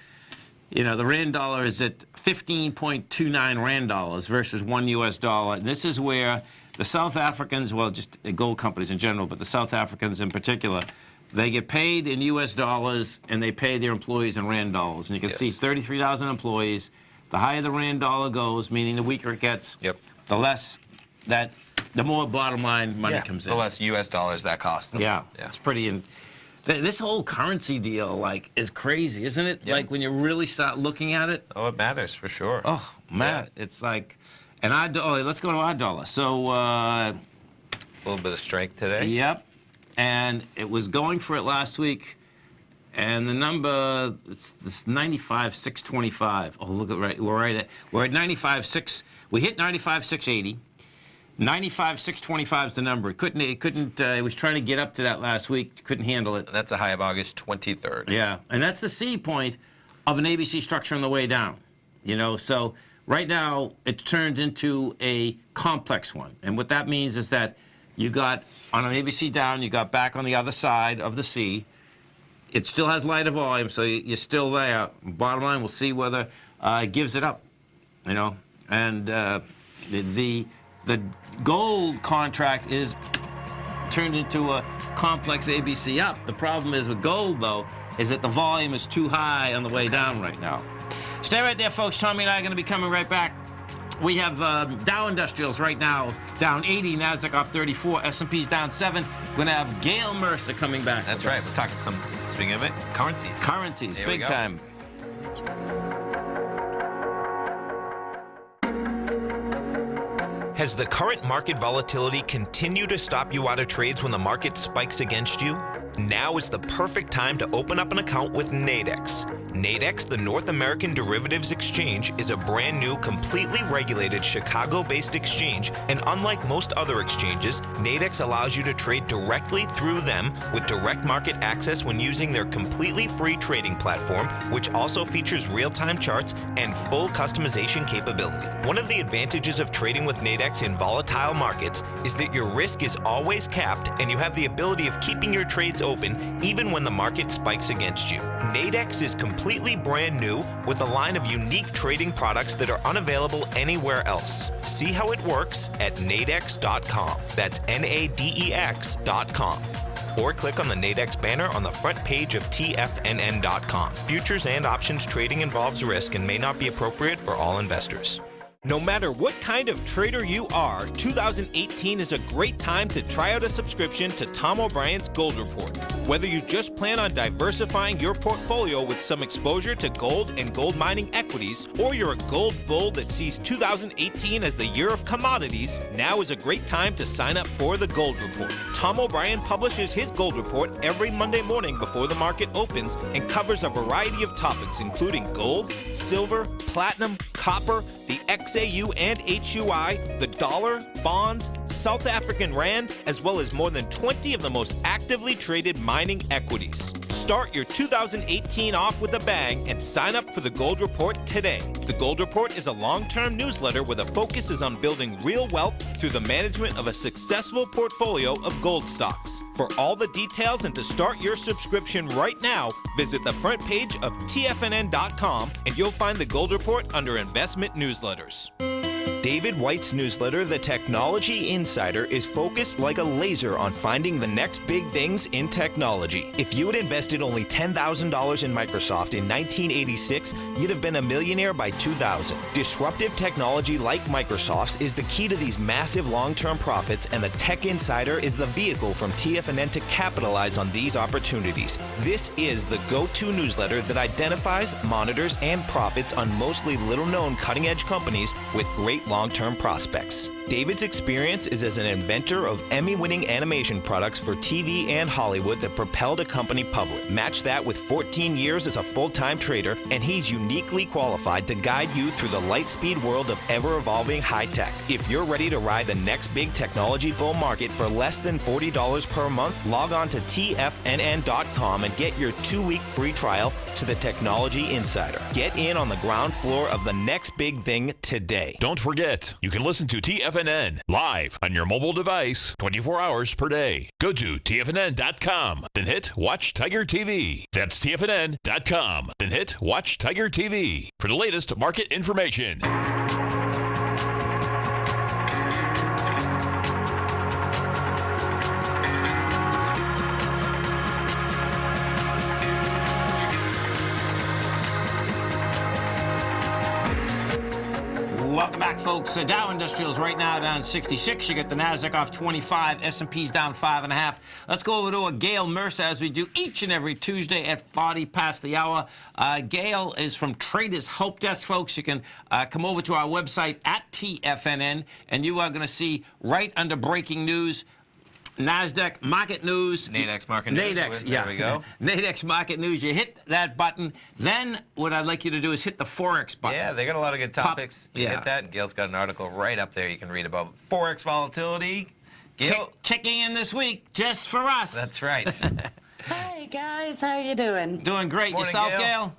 S5: The Rand dollar is at 15.29 Rand dollars versus $1 US. And this is where the South Africans, well, just gold companies in general, but the South Africans in particular, they get paid in US dollars and they pay their employees in Rand dollars. And you can see 33,000 employees. The higher the Rand dollar goes, meaning the weaker it gets, the more bottom line money comes in.
S2: The less US dollars that costs them.
S5: Yeah. It's pretty. This whole currency deal, is crazy, isn't it?
S2: Yeah.
S5: Like, when you really start looking at it.
S2: Oh, it matters for sure.
S5: Oh, man. It's like, and let's go to our dollar. So,
S2: a little bit of strength today.
S5: Yep. And it was going for it last week. And the number, it's this 95,625. Oh, look at we're at 95,6. We hit 95,680. 95,625 is the number. It was trying to get up to that last week. Couldn't handle it.
S2: That's a high of August 23rd.
S5: Yeah, and that's the C point of an ABC structure on the way down. So right now it turns into a complex one. And what that means is that you got on an ABC down, you got back on the other side of the C. It still has lighter volume, so you're still there. Bottom line, we'll see whether it gives it up. And the gold contract is turned into a complex ABC up. The problem is with gold, though, is that the volume is too high on the way down right now. Stay right there, folks. Tommy and I are going to be coming right back. We have Dow Industrials right now down 80, NASDAQ off 34, S&P's down 7. We're going to have Gail Mercer coming back.
S2: That's right. We're talking speaking of it, currencies.
S5: Currencies,
S2: Here
S5: big time.
S1: Has the current market volatility continued to stop you out of trades when the market spikes against you? Now is the perfect time to open up an account with Nadex. Nadex, the North American Derivatives Exchange, is a brand new, completely regulated Chicago-based exchange, and unlike most other exchanges, Nadex allows you to trade directly through them with direct market access when using their completely free trading platform, which also features real-time charts and full customization capability. One of the advantages of trading with Nadex in volatile markets is that your risk is always capped and you have the ability of keeping your trades open even when the market spikes against you. Nadex is completely brand new with a line of unique trading products that are unavailable anywhere else. See how it works at nadex.com. That's NADEX.com. Or click on the Nadex banner on the front page of TFNN.com. Futures and options trading involves risk and may not be appropriate for all investors. No matter what kind of trader you are, 2018 is a great time to try out a subscription to Tom O'Brien's Gold Report. Whether you just plan on diversifying your portfolio with some exposure to gold and gold mining equities, or you're a gold bull that sees 2018 as the year of commodities, now is a great time to sign up for the Gold Report. Tom O'Brien publishes his Gold Report every Monday morning before the market opens and covers a variety of topics including gold, silver, platinum, copper, the XAU and HUI, the dollar, bonds, South African rand, as well as more than 20 of the most actively traded mining equities. Start your 2018 off with a bang and sign up for the Gold Report today. The Gold Report is a long-term newsletter where the focus is on building real wealth through the management of a successful portfolio of gold stocks. For all the details and to start your subscription right now, visit the front page of TFNN.com and you'll find the Gold Report under Investment Newsletters. David White's newsletter, The Technology Insider, is focused like a laser on finding the next big things in technology. If you had invested only $10,000 in Microsoft in 1986, you'd have been a millionaire by 2000. Disruptive technology like Microsoft's is the key to these massive long-term profits, and the Tech Insider is the vehicle from TFNN to capitalize on these opportunities. This is the go-to newsletter that identifies, monitors, and profits on mostly little-known cutting-edge companies with great long-term prospects. David's experience is as an inventor of Emmy-winning animation products for TV and Hollywood that propelled a company public. Match that with 14 years as a full-time trader, and he's uniquely qualified to guide you through the light-speed world of ever-evolving high-tech. If you're ready to ride the next big technology bull market for less than $40 per month, log on to TFNN.com and get your 2-week free trial to the Technology Insider. Get in on the ground floor of the next big thing today.
S4: Don't forget, you can listen to TFNN live on your mobile device 24 hours per day. Go to TFNN.com, then hit Watch Tiger TV. That's TFNN.com, then hit Watch Tiger TV for the latest market information.
S5: Welcome back, folks. Dow Industrials right now down 66. You get the Nasdaq off 25. S&P's down 5.5. Let's go over to Gail Mercer as we do each and every Tuesday at 40 past the hour. Gail is from Traders Help Desk, folks. You can come over to our website at TFNN, and you are going to see right under breaking news, Nasdaq market news.
S2: Nadex market news.
S5: Nadex,
S2: There we go.
S5: Nadex market news. You hit that button. Then what I'd like you to do is hit the Forex button.
S2: Yeah, they got a lot of good topics. You hit that, and Gail's got an article right up there you can read about Forex volatility. Gail,
S5: Kicking in this week just for us.
S2: that's right.
S9: Hey guys, how you doing?
S5: Doing great.
S2: Morning,
S5: Yourself,
S2: Gail?
S5: Gail?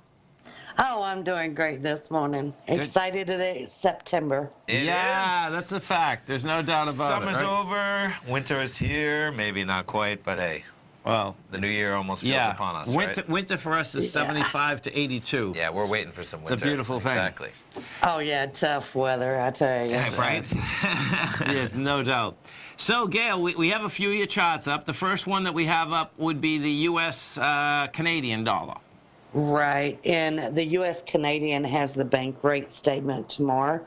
S9: Oh, I'm doing great this morning. Excited today. It's September.
S2: It
S5: Yeah,
S2: is.
S5: that's a fact. There's no doubt about
S2: Summer's
S5: it. Right?
S2: over, winter is here, maybe not quite, but hey,
S5: Well,
S2: the new year almost feels upon us,
S5: winter,
S2: right?
S5: Winter for us is 75 to 82.
S2: Yeah, we're waiting for some winter.
S5: It's a beautiful thing.
S2: Exactly.
S9: Oh yeah, tough weather, I tell you.
S2: Yeah, right.
S5: Yes, no doubt. So, Gail, we have a few of your charts up. The first one that we have up would be the U.S. Canadian dollar.
S9: Right, and the U.S. Canadian has the bank rate statement tomorrow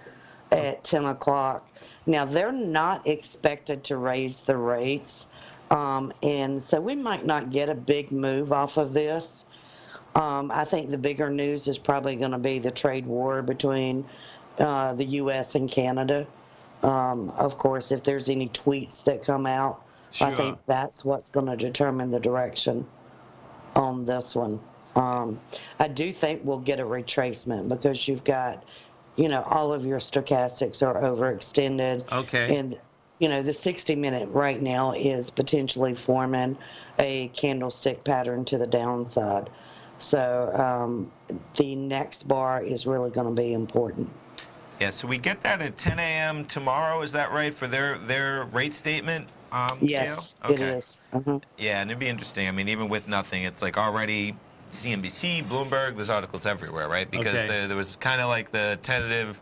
S9: at 10 o'clock. Now, they're not expected to raise the rates, and so we might not get a big move off of this. I think the bigger news is probably going to be the trade war between the U.S. and Canada. Of course, if there's any tweets that come out, I think that's what's going to determine the direction on this one. I do think we'll get a retracement because you've got, all of your stochastics are overextended.
S5: Okay.
S9: And, the 60-minute right now is potentially forming a candlestick pattern to the downside. So the next bar is really going to be important.
S2: Yeah, so we get that at 10 a.m. tomorrow, is that right, for their rate statement?
S9: Yes,
S2: Gail?
S9: it is.
S2: Yeah, and it'd be interesting. I mean, even with nothing, it's like already CNBC, Bloomberg, there's articles everywhere, right? Because there was kind of like the tentative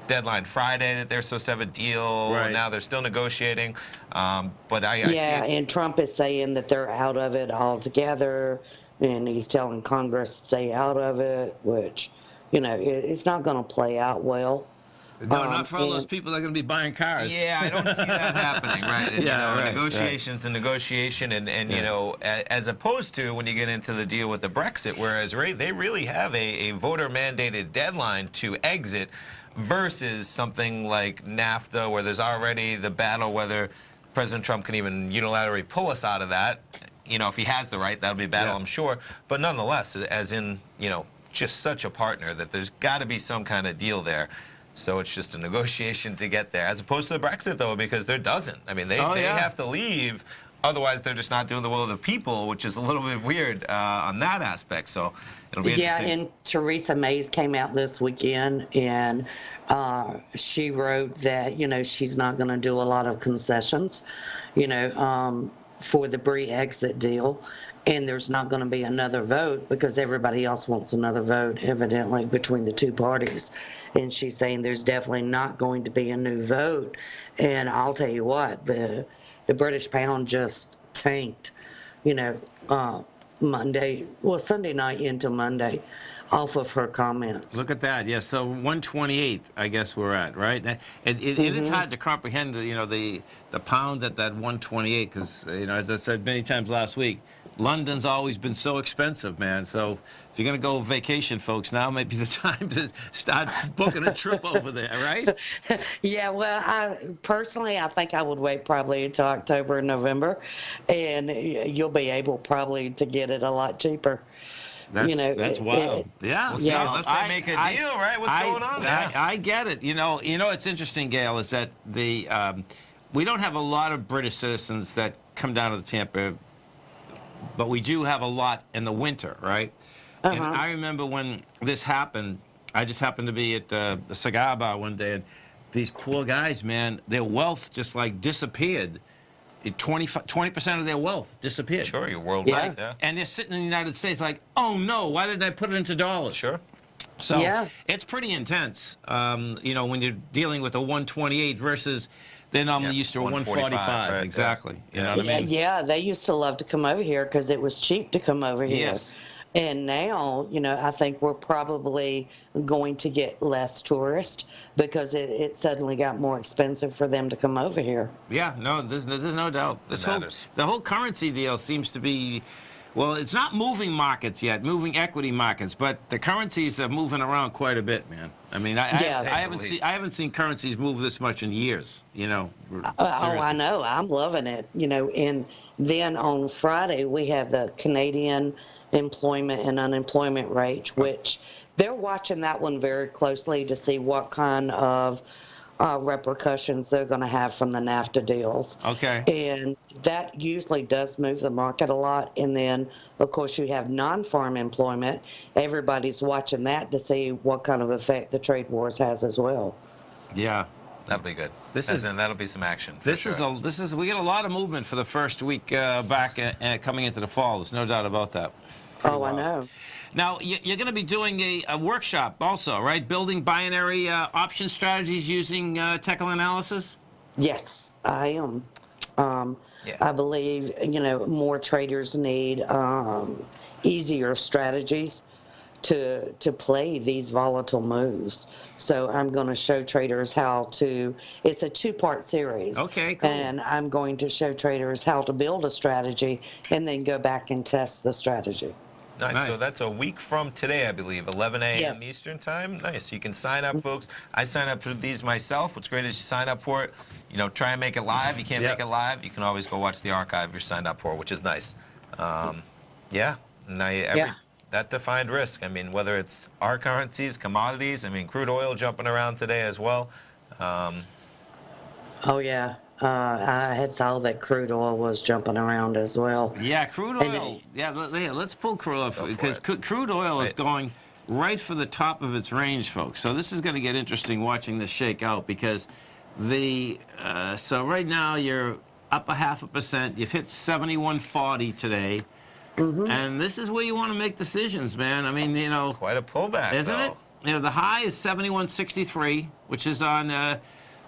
S2: deadline Friday that they're supposed to have a deal.
S5: Right.
S2: Now they're still negotiating. But I see it.
S9: And Trump is saying that they're out of it altogether, and he's telling Congress to stay out of it, which, it's not going to play out well.
S5: No, not for all those people that are going to be buying cars.
S2: Yeah, I don't see that happening, right? And,
S5: right,
S2: negotiation's a negotiation, and as opposed to when you get into the deal with the Brexit, whereas they really have a voter-mandated deadline to exit versus something like NAFTA, where there's already the battle whether President Trump can even unilaterally pull us out of that. If he has the right, that'll be a battle, I'm sure. But nonetheless, as in, just such a partner that there's got to be some kind of deal there. So it's just a negotiation to get there, as opposed to the Brexit, though, because there doesn't. I mean, they have to leave Otherwise, they're just not doing the will of the people, which is a little bit weird on that aspect. So it'll be
S9: Yeah,
S2: interesting.
S9: and Theresa May's came out this weekend, and she wrote that, she's not going to do a lot of concessions, for the Brexit deal. And there's not going to be another vote because everybody else wants another vote, evidently, between the two parties. And she's saying there's definitely not going to be a new vote. And I'll tell you what, the British pound just tanked, Sunday night into Monday off of her comments.
S5: Look at that. Yeah, so 128, I guess we're at, right? It is hard to comprehend, the pound at that 128 because, as I said many times last week, London's always been so expensive, man. So if you're going to go vacation, folks, now might be the time to start booking a trip over there, right?
S9: Yeah, well, I think I would wait probably until October and November, and you'll be able probably to get it a lot cheaper.
S5: That's wild. Yeah.
S2: We'll see, unless they make a deal, right? What's going on there?
S5: I get it. It's interesting, Gail, is that we don't have a lot of British citizens that come down to the Tampa, but we do have a lot in the winter, right? And I remember when this happened, I just happened to be at the cigar bar one day, and these poor guys, man, their wealth just like disappeared. 20% of their wealth disappeared.
S2: Sure, you're worldwide, yeah.
S5: And they're sitting in the United States like, oh no, why did I put it into dollars?
S2: Sure.
S5: So it's pretty intense, when you're dealing with a 128 versus they're normally used to a 145. Right? Exactly. You know what I mean?
S9: Yeah, they used to love to come over here because it was cheap to come over here.
S5: Yes.
S9: And now, I think we're probably going to get less tourists because it suddenly got more expensive for them to come over here.
S5: Yeah, no, there's no doubt. The whole currency deal seems to be, well, it's not moving markets yet, moving equity markets, but the currencies are moving around quite a bit, man. I mean, I haven't seen currencies move this much in years,
S9: Oh, I know. I'm loving it, And then on Friday, we have the Canadian employment and unemployment rate, which they're watching that one very closely to see what kind of repercussions they're going to have from the NAFTA deals.
S5: Okay.
S9: And that usually does move the market a lot. And then, of course, you have non-farm employment. Everybody's watching that to see what kind of effect the trade wars has as well.
S5: Yeah.
S2: That'll be good. That'll be some action.
S5: We get a lot of movement for the first week back coming into the fall. There's no doubt about that.
S9: I know.
S5: Now, you're going to be doing a workshop also, right? Building binary option strategies using technical analysis?
S9: Yes, I am. I believe, more traders need easier strategies to play these volatile moves. So I'm going to show traders how to, it's a two-part series.
S5: Okay, cool.
S9: And I'm going to show traders how to build a strategy and then go back and test the strategy.
S2: Nice. So that's a week from today, I believe, 11 a.m. Eastern time. Nice. You can sign up, folks. I sign up for these myself. What's great is you sign up for it. Try and make it live. You can't make it live. You can always go watch the archive you're signed up for, which is nice. That defined risk. I mean, whether it's our currencies, commodities. I mean, crude oil jumping around today as well.
S9: I had saw that crude oil was jumping around as well.
S5: Yeah, crude oil. Let's pull crude oil because crude oil is going right for the top of its range, folks. So this is going to get interesting watching this shake out because so right now you're up 0.5%. You've hit 71.40 today. And this is where you want to make decisions, man. I mean,
S2: quite a pullback,
S5: isn't it? The high is 71.63, which is on the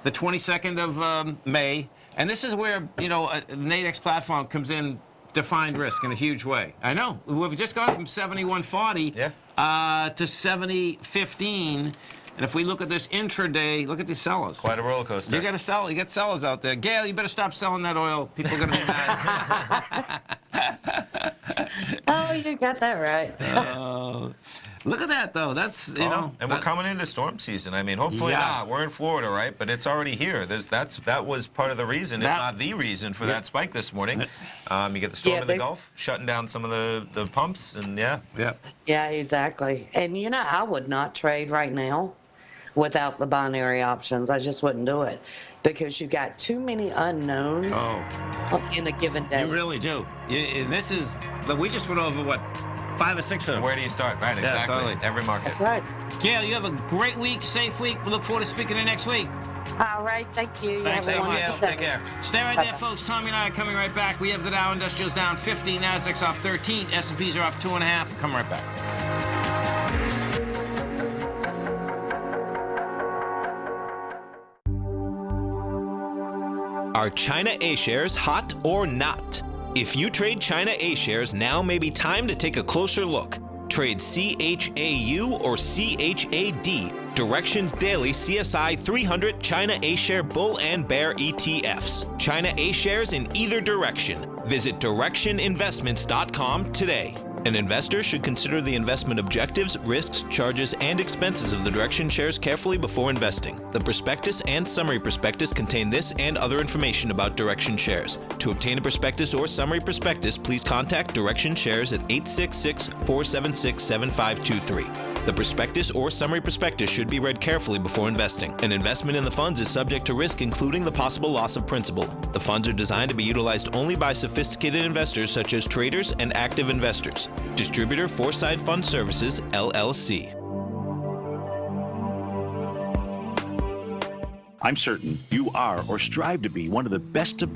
S5: 22nd of May. And this is where, the Nadex platform comes in defined risk in a huge way. I know. We've just gone from 71.40 to 70.15. And if we look at this intraday, look at these sellers.
S2: Quite a roller coaster.
S5: You got to sell. You got sellers out there. Gail, you better stop selling that oil. People are going to be mad.
S9: Oh, you got that right.
S5: Look at that, though. That's,
S2: And we're coming into storm season. I mean, hopefully not. We're in Florida, right? But it's already here. That was part of the reason, if not the reason, for that spike this morning. You get the storm in the Gulf, shutting down some of the pumps, and
S9: Yeah, exactly. And, I would not trade right now without the binary options. I just wouldn't do it. because you got too many unknowns in a given day.
S5: You really do. And this is, we just went over, what, 5 or 6 of them.
S2: Where do you start? Right, exactly.
S5: Totally.
S2: Every market.
S9: That's right.
S5: Gail, you have a great week, safe week. We look forward to speaking to you next week.
S9: All right, thank you.
S5: Thanks,
S9: Have a
S5: Gail.
S9: wonderful day.
S2: Take care.
S5: Stay right there, folks. Tommy and I are coming right back. We have the Dow Industrials down 50, Nasdaq's off 13, S&Ps are off 2.5. Come right back.
S1: Are China A-shares hot or not? If you trade China A-shares, now may be time to take a closer look. Trade CHAU or CHAD, Directions Daily CSI 300 China A-share Bull and Bear ETFs. China A-shares in either direction. Visit directioninvestments.com today. An investor should consider the investment objectives, risks, charges, and expenses of the Direction shares carefully before investing. The prospectus and summary prospectus contain this and other information about Direction shares. To obtain a prospectus or summary prospectus, please contact Direction shares at 866-476-7523. The prospectus or summary prospectus should be read carefully before investing. An investment in the funds is subject to risk, including the possible loss of principal. The funds are designed to be utilized only by sophisticated investors such as traders and active investors. Distributor Foresight Fund Services, LLC.
S10: I'm certain you are or strive to be one of the best at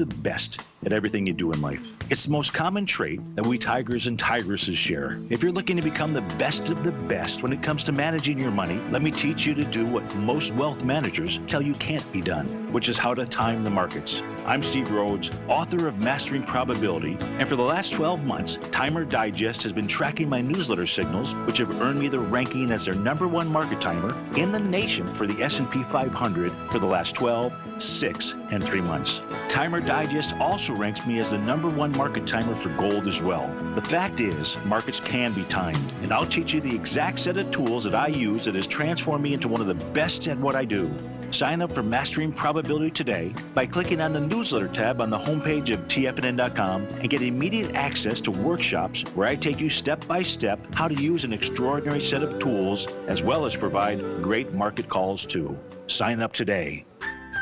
S10: everything you do in life. It's the most common trait that we tigers and tigresses share. If you're looking to become the best of the best when it comes to managing your money, let me teach you to do what most wealth managers tell you can't be done, which is how to time the markets. I'm Steve Rhodes, author of Mastering Probability, and for the last 12 months, Timer Digest has been tracking my newsletter signals, which have earned me the ranking as their #1 market timer in the nation for the S&P 500 for the last 12, 6, and 3 months. Timer Digest also ranks me as the #1 market timer for gold as well. The fact is, markets can be timed, and I'll teach you the exact set of tools that I use that has transformed me into one of the best at what I do. Sign up for Mastering Probability today by clicking on the newsletter tab on the homepage of TFNN.com and get immediate access to workshops where I take you step by step how to use an extraordinary set of tools as well as provide great market calls too. Sign up today.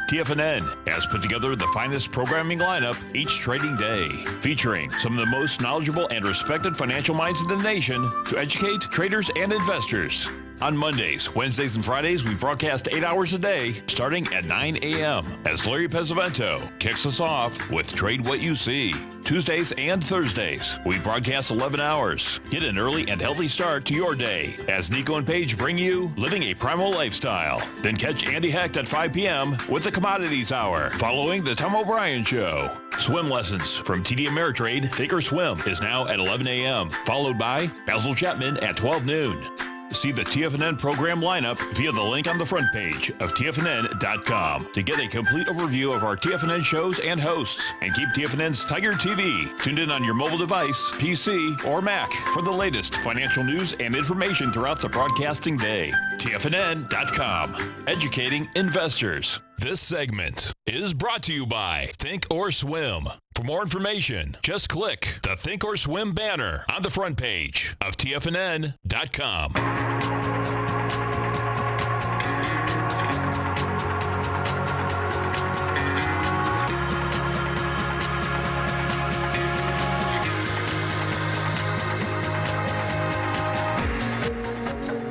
S4: TFNN has put together the finest programming lineup each trading day, featuring some of the most knowledgeable and respected financial minds in the nation to educate traders and investors. On Mondays, Wednesdays, and Fridays, we broadcast 8 hours a day, starting at 9 a.m. as Larry Pesavento kicks us off with Trade What You See. Tuesdays and Thursdays, we broadcast 11 hours. Get an early and healthy start to your day as Nico and Paige bring you Living a Primal Lifestyle. Then catch Andy Hecht at 5 p.m. with the Commodities Hour, following the Tom O'Brien Show. Swim lessons from TD Ameritrade Thinkorswim is now at 11 a.m., followed by Basil Chapman at 12 noon. See the TFNN program lineup via the link on the front page of TFNN.com to get a complete overview of our TFNN shows and hosts. And keep TFNN's Tiger TV tuned in on your mobile device, PC, or Mac for the latest financial news and information throughout the broadcasting day. TFNN.com, educating investors. This segment is brought to you by Think or Swim. For more information, just click the Think or Swim banner on the front page of TFNN.com.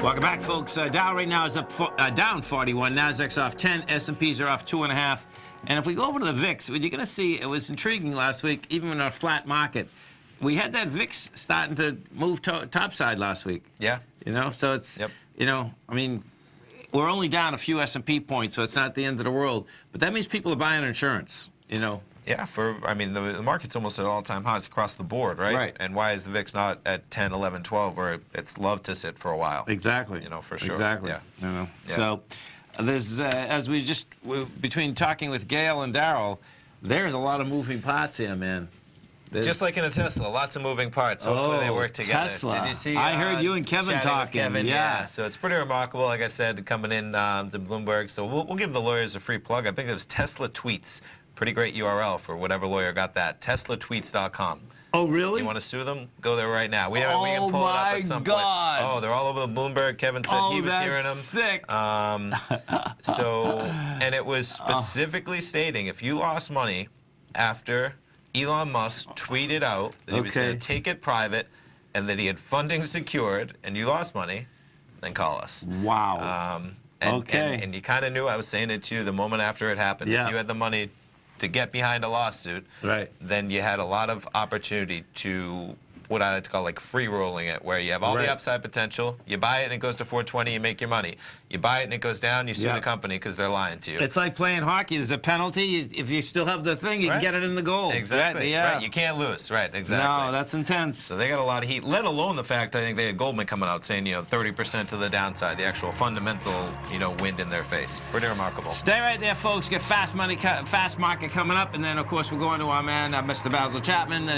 S5: Welcome back, folks. Dow right now is up down 41. Nasdaq's off 10. S&Ps are off 2.5. And if we go over to the VIX, what you're going to see, it was intriguing last week, even in a flat market. We had that VIX starting to move topside last week.
S2: Yeah.
S5: You know, so it's, you know, I mean, we're only down a few S&P points, so it's not the end of the world. But that means people are buying insurance, you know.
S2: Yeah, I mean, the market's almost at all-time highs across the board, right?
S5: Right.
S2: And why is the VIX not at 10, 11, 12, where it's loved to sit for a while?
S5: Exactly.
S2: You know, for sure.
S5: Exactly.
S2: Yeah.
S5: You know.
S2: Yeah.
S5: So there's, as between talking with Gail and Darryl, there's a lot of moving parts here, man.
S2: Just like in a Tesla, lots of moving parts. Hopefully they work together.
S5: Tesla.
S2: Did you see?
S5: I heard you and Kevin
S2: chatting with
S5: talking.
S2: Kevin,
S5: yeah.
S2: So it's pretty remarkable, like I said, coming in to Bloomberg. So we'll give the lawyers a free plug. I think it was Tesla Tweets Pretty great URL for whatever lawyer got that. TeslaTweets.com.
S5: Oh, really?
S2: You want to sue them? Go there right now. We can pull it up at some point. Oh, they're all over the Bloomberg. Kevin said he was hearing them.
S5: Sick.
S2: And it was specifically stating if you lost money after Elon Musk tweeted out that he was going to take it private and that he had funding secured, and you lost money, then call us.
S5: Wow.
S2: And you kind of knew I was saying it to you the moment after it happened.
S5: Yeah.
S2: If you had the money to get behind a lawsuit, then you had a lot of opportunity to what I like to call like free rolling it, where you have all the upside potential. You buy it and it goes to 420, you make your money. You buy it and it goes down, you sue the company because they're lying to you.
S5: It's like playing hockey. There's a penalty. If you still have the thing, you can get it in the goal.
S2: Exactly. Right. You can't lose. Right. Exactly.
S5: No, that's intense.
S2: So they got a lot of heat, let alone the fact I think they had Goldman coming out saying, 30% to the downside, the actual fundamental, wind in their face. Pretty remarkable.
S5: Stay right there, folks. Get Fast Market coming up. And then, of course, we're going to our man, Mr. Basil Chapman,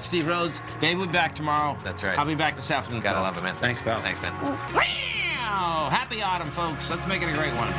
S5: Steve Rhodes. Dave will be back tomorrow.
S2: That's right.
S5: I'll be back this afternoon.
S2: Gotta love it, man.
S5: Thanks, pal.
S2: Thanks, man.
S5: Wow! Happy autumn, folks. Let's make it a great one.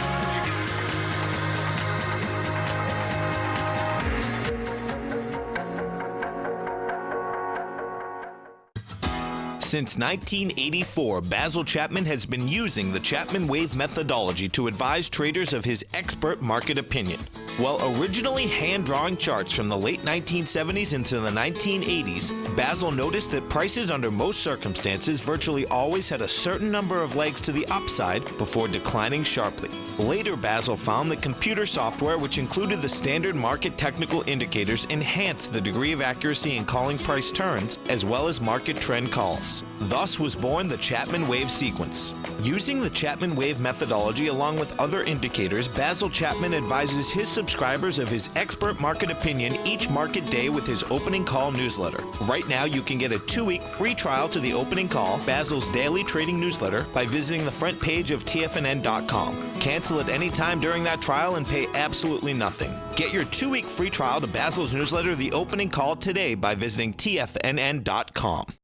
S1: Since 1984, Basil Chapman has been using the Chapman Wave methodology to advise traders of his expert market opinion. While originally hand-drawing charts from the late 1970s into the 1980s, Basil noticed that prices under most circumstances virtually always had a certain number of legs to the upside before declining sharply. Later, Basil found that computer software, which included the standard market technical indicators, enhanced the degree of accuracy in calling price turns, as well as market trend calls. Thus was born the Chapman Wave sequence. Using the Chapman Wave methodology along with other indicators, Basil Chapman advises his subscribers of his expert market opinion each market day with his opening call newsletter. Right now, you can get a 2-week free trial to the opening call, Basil's daily trading newsletter, by visiting the front page of TFNN.com. Cancel at any time during that trial and pay absolutely nothing. Get your 2-week free trial to Basil's newsletter, The Opening Call, today by visiting TFNN.com.